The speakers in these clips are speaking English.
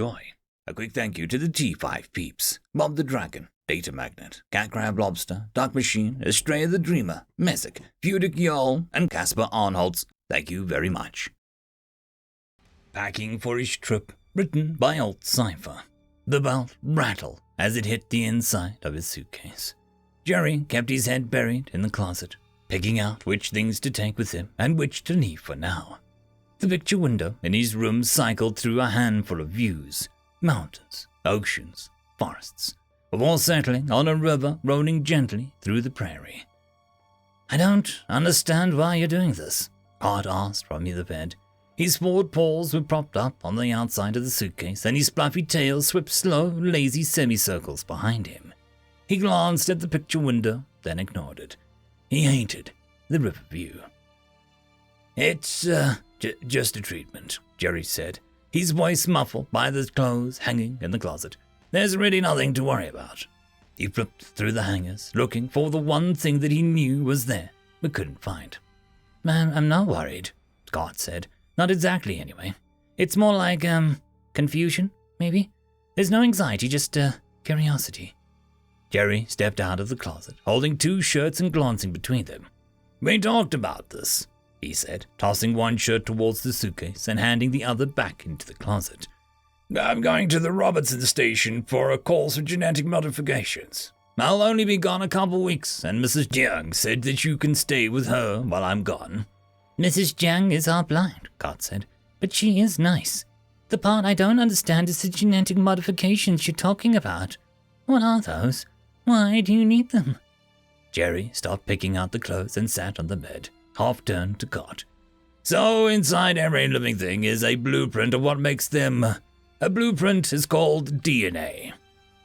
Joy. A quick thank you to the T5 peeps, Bob the Dragon, Datamagnet, Cat Crab Lobster, DuckMachine, Astraya the Dreamer, Mezec, Feudic Jarl, and Casper Arnholtz. Thank you very much. Packing for his trip, written by AltCipher. The belt rattled as it hit the inside of his suitcase. Jerry kept his head buried in the closet, picking out which things to take with him and which to leave for now. The picture window in his room cycled through a handful of views: mountains, oceans, forests, before settling on a river rolling gently through the prairie. "I don't understand why you're doing this," Art asked from the bed. His forward paws were propped up on the outside of the suitcase, and his fluffy tail swept slow, lazy semicircles behind him. He glanced at the picture window, then ignored it. He hated the river view. "It's, just a treatment," Jerry said, his voice muffled by the clothes hanging in the closet. "There's really nothing to worry about." He flipped through the hangers, looking for the one thing that he knew was there, but couldn't find. "Man, I'm not worried," Scott said. "Not exactly, anyway. It's more like, confusion, maybe? There's no anxiety, just, curiosity." Jerry stepped out of the closet, holding two shirts and glancing between them. "We talked about this," he said, tossing one shirt towards the suitcase and handing the other back into the closet. "I'm going to the Robertson station for a course of genetic modifications. I'll only be gone a couple weeks, and Mrs. Jiang said that you can stay with her while I'm gone." "Mrs. Jiang is half-blind," Scott said, "but she is nice. The part I don't understand is the genetic modifications you're talking about. What are those? Why do you need them?" Jerry stopped picking out the clothes and sat on the bed, half turned to Scott. "So inside every living thing is a blueprint of what makes them. A blueprint is called DNA."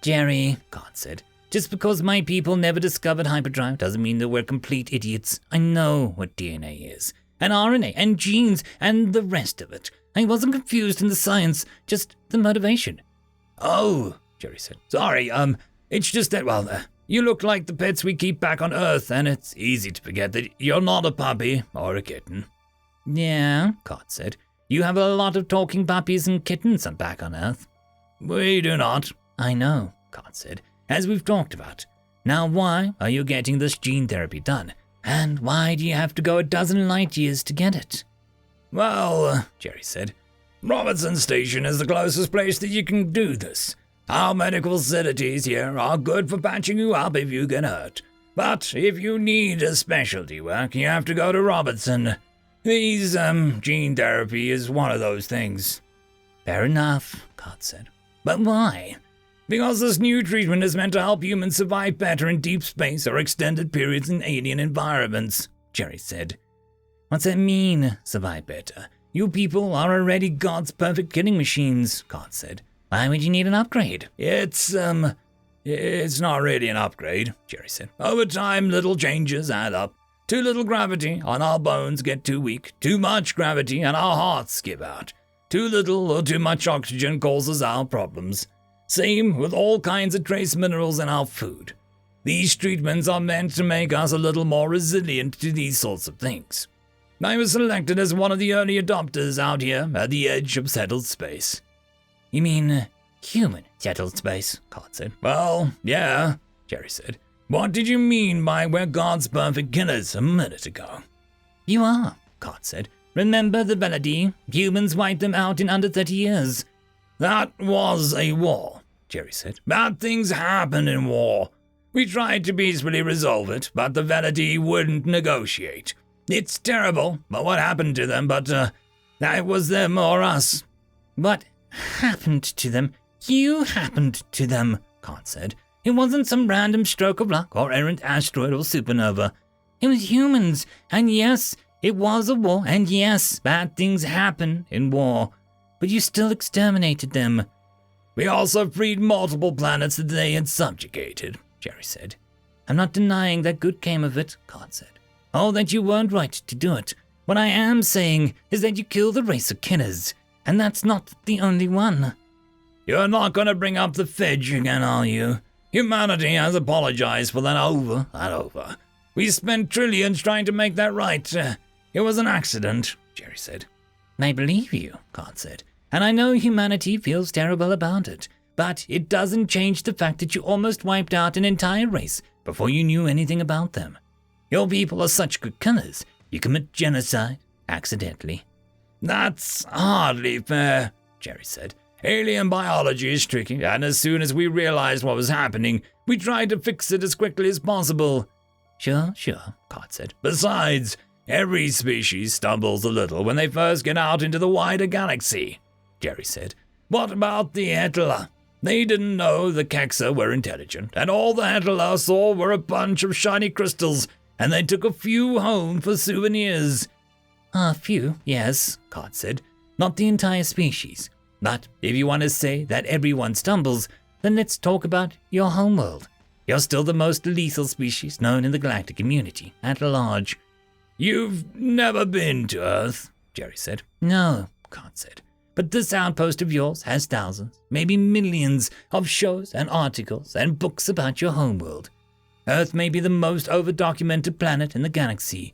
"Jerry," Scott said, "just because my people never discovered hyperdrive doesn't mean that we're complete idiots. I know what DNA is, and RNA, and genes, and the rest of it. I wasn't confused in the science, just the motivation." "Oh," Jerry said. "Sorry, it's just that, you look like the pets we keep back on Earth, and it's easy to forget that you're not a puppy or a kitten." "Yeah," Scott said. "You have a lot of talking puppies and kittens back on Earth." "We do not." "I know," Scott said, "as we've talked about. Now why are you getting this gene therapy done? And why do you have to go a dozen light years to get it?" "Well," Jerry said, "Robertson Station is the closest place that you can do this. Our medical facilities here are good for patching you up if you get hurt. But if you need a specialty work, you have to go to Robertson. These, gene therapy is one of those things." "Fair enough," Scott said. "But why?" "Because this new treatment is meant to help humans survive better in deep space or extended periods in alien environments," Jerry said. "What's that mean, survive better? You people are already God's perfect killing machines," Scott said. "Why would you need an upgrade?" It's not really an upgrade," Jerry said. "Over time, little changes add up. Too little gravity and our bones get too weak. Too much gravity and our hearts give out. Too little or too much oxygen causes our problems. Same with all kinds of trace minerals in our food. These treatments are meant to make us a little more resilient to these sorts of things. I was selected as one of the early adopters out here at the edge of settled space." "You mean human settled space?" Scott said. "Well, yeah," Jerry said. "What did you mean by we're God's perfect killers a minute ago?" "You are," Scott said. "Remember the Velody? Humans wiped them out in under 30 years. "That was a war," Jerry said. "Bad things happen in war. We tried to peacefully resolve it, but the Velody wouldn't negotiate. It's terrible, but what happened to them, but, that was them or us." "What happened to them? You happened to them," Scott said. "It wasn't some random stroke of luck or errant asteroid or supernova. It was humans, and yes, it was a war, and yes, bad things happen in war. But you still exterminated them." "We also freed multiple planets that they had subjugated," Jerry said. "I'm not denying that good came of it," Scott said. "Or that you weren't right to do it. What I am saying is that you killed a race of killers, and that's not the only one." "You're not going to bring up the fidge again, are you? Humanity has apologized for that over and over. We spent trillions trying to make that right. It was an accident," Jerry said. "I believe you," Scott said. And I know humanity feels terrible about it, but it doesn't change the fact that you almost wiped out an entire race before you knew anything about them. Your people are such good killers, you commit genocide accidentally. That's hardly fair, Jerry said. Alien biology is tricky, and as soon as we realized what was happening, we tried to fix it as quickly as possible. Sure, Card said. Besides, every species stumbles a little when they first get out into the wider galaxy, Jerry said. What about the Ithilia? They didn't know the Kexa were intelligent, and all the Ithilia saw were a bunch of shiny crystals, and they took a few home for souvenirs. A few, yes, Card said. Not the entire species. But if you want to say that everyone stumbles, then let's talk about your homeworld. You're still the most lethal species known in the galactic community at large. You've never been to Earth, Jerry said. No, Card said. But this outpost of yours has thousands, maybe millions, of shows and articles and books about your homeworld. Earth may be the most over-documented planet in the galaxy.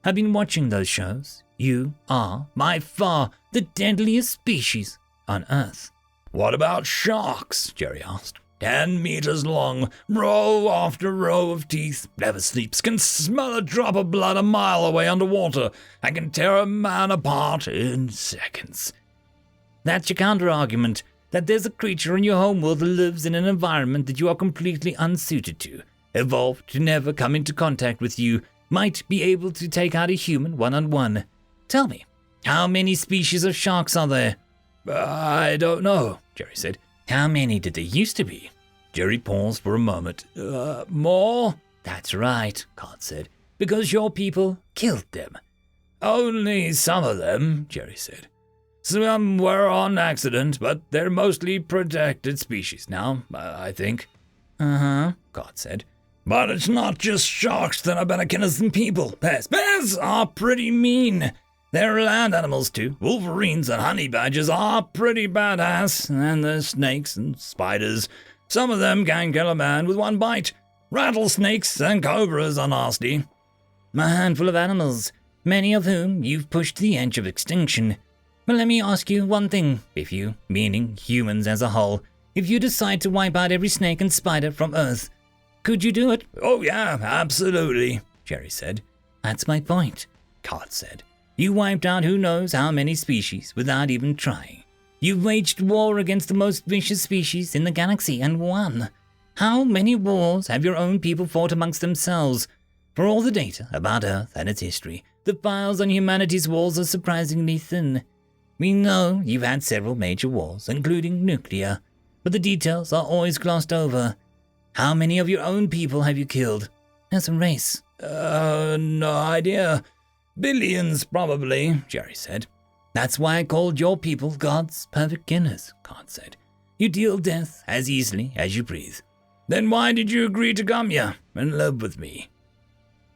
I've been watching those shows. You are, by far, the deadliest species on Earth. What about sharks? Jerry asked. 10 meters long, row after row of teeth, never sleeps, can smell a drop of blood a mile away underwater, and can tear a man apart in seconds. That's your counter-argument, that there's a creature in your homeworld that lives in an environment that you are completely unsuited to, evolved to never come into contact with you, might be able to take out a human one-on-one. Tell me, how many species of sharks are there? I don't know, Jerry said. How many did there used to be? Jerry paused for a moment. More? That's right, Card said, because your people killed them. Only some of them, Jerry said. Some were on accident, but they're mostly protected species now, I think. Uh-huh, Card said. But it's not just sharks that are better killers than people. Bears are pretty mean. They're land animals too. Wolverines and honey badgers are pretty badass. And there's snakes and spiders. Some of them can kill a man with one bite. Rattlesnakes and cobras are nasty. A handful of animals, many of whom you've pushed to the edge of extinction. But let me ask you one thing. If you, meaning humans as a whole, if you decide to wipe out every snake and spider from Earth, could you do it? Oh yeah, absolutely, Jerry said. That's my point, Card said. You wiped out who knows how many species without even trying. You've waged war against the most vicious species in the galaxy and won. How many wars have your own people fought amongst themselves? For all the data about Earth and its history, the files on humanity's wars are surprisingly thin. We know you've had several major wars, including nuclear, but the details are always glossed over. How many of your own people have you killed as a race? No idea. Billions, probably, Jerry said. That's why I called your people God's perfect killers, Card said. You deal death as easily as you breathe. Then why did you agree to come here and live with me?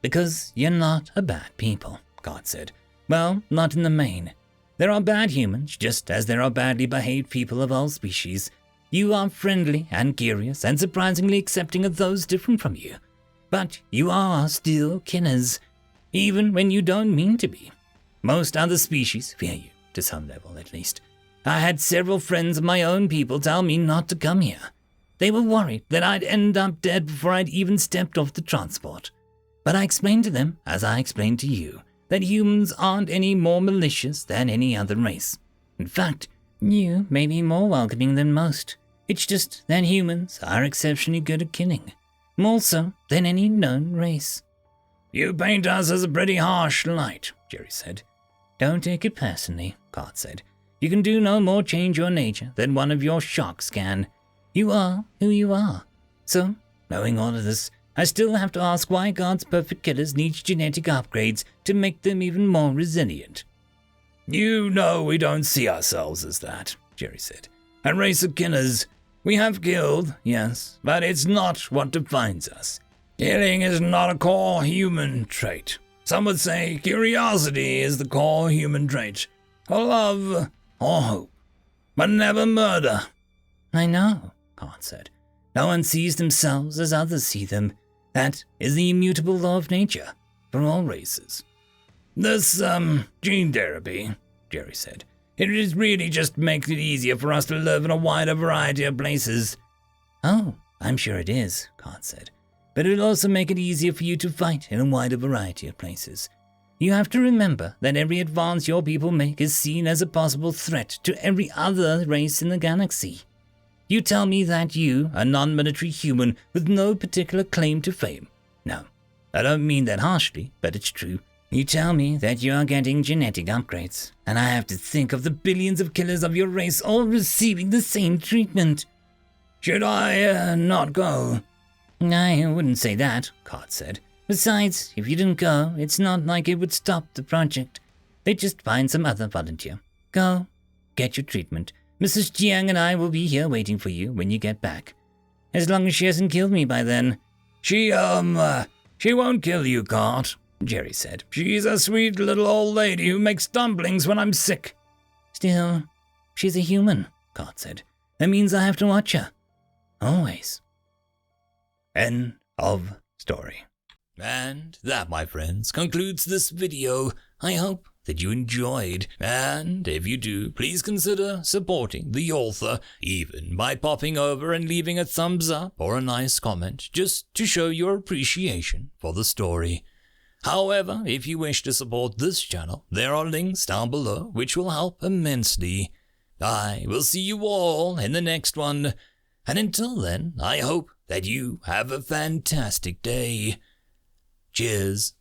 Because you're not a bad people, Card said. Well, not in the main. There are bad humans, just as there are badly behaved people of all species. You are friendly and curious and surprisingly accepting of those different from you. But you are still killers, even when you don't mean to be. Most other species fear you, to some level at least. I had several friends of my own people tell me not to come here. They were worried that I'd end up dead before I'd even stepped off the transport. But I explained to them, as I explained to you, that humans aren't any more malicious than any other race. In fact, you may be more welcoming than most. It's just that humans are exceptionally good at killing, more so than any known race. You paint us as a pretty harsh light, Jerry said. Don't take it personally, Card said. You can do no more change your nature than one of your sharks can. You are who you are. So, knowing all of this, I still have to ask why God's perfect killers need genetic upgrades to make them even more resilient. You know we don't see ourselves as that, Jerry said. A race of killers. We have killed, yes, but it's not what defines us. Killing is not a core human trait. Some would say curiosity is the core human trait, or love, or hope, but never murder. I know, Card said. No one sees themselves as others see them. That is the immutable law of nature, for all races. This, gene therapy, Jerry said. It is really just makes it easier for us to live in a wider variety of places. Oh, I'm sure it is, Card said. But it will also make it easier for you to fight in a wider variety of places. You have to remember that every advance your people make is seen as a possible threat to every other race in the galaxy. You tell me that you, a non-military human with no particular claim to fame. No, I don't mean that harshly, but it's true. You tell me that you are getting genetic upgrades, and I have to think of the billions of killers of your race all receiving the same treatment. Should I not go? I wouldn't say that, Card said. Besides, if you didn't go, it's not like it would stop the project. They'd just find some other volunteer. Go, get your treatment. Mrs. Jiang and I will be here waiting for you when you get back. As long as she hasn't killed me by then. She won't kill you, Card, Jerry said. She's a sweet little old lady who makes dumplings when I'm sick. Still, she's a human, Card said. That means I have to watch her. Always. End of story. And that, my friends, concludes this video. I hope that you enjoyed, and if you do, please consider supporting the author, even by popping over and leaving a thumbs up or a nice comment, just to show your appreciation for the story. However, if you wish to support this channel, there are links down below which will help immensely. I will see you all in the next one, and until then, I hope that you have a fantastic day. Cheers.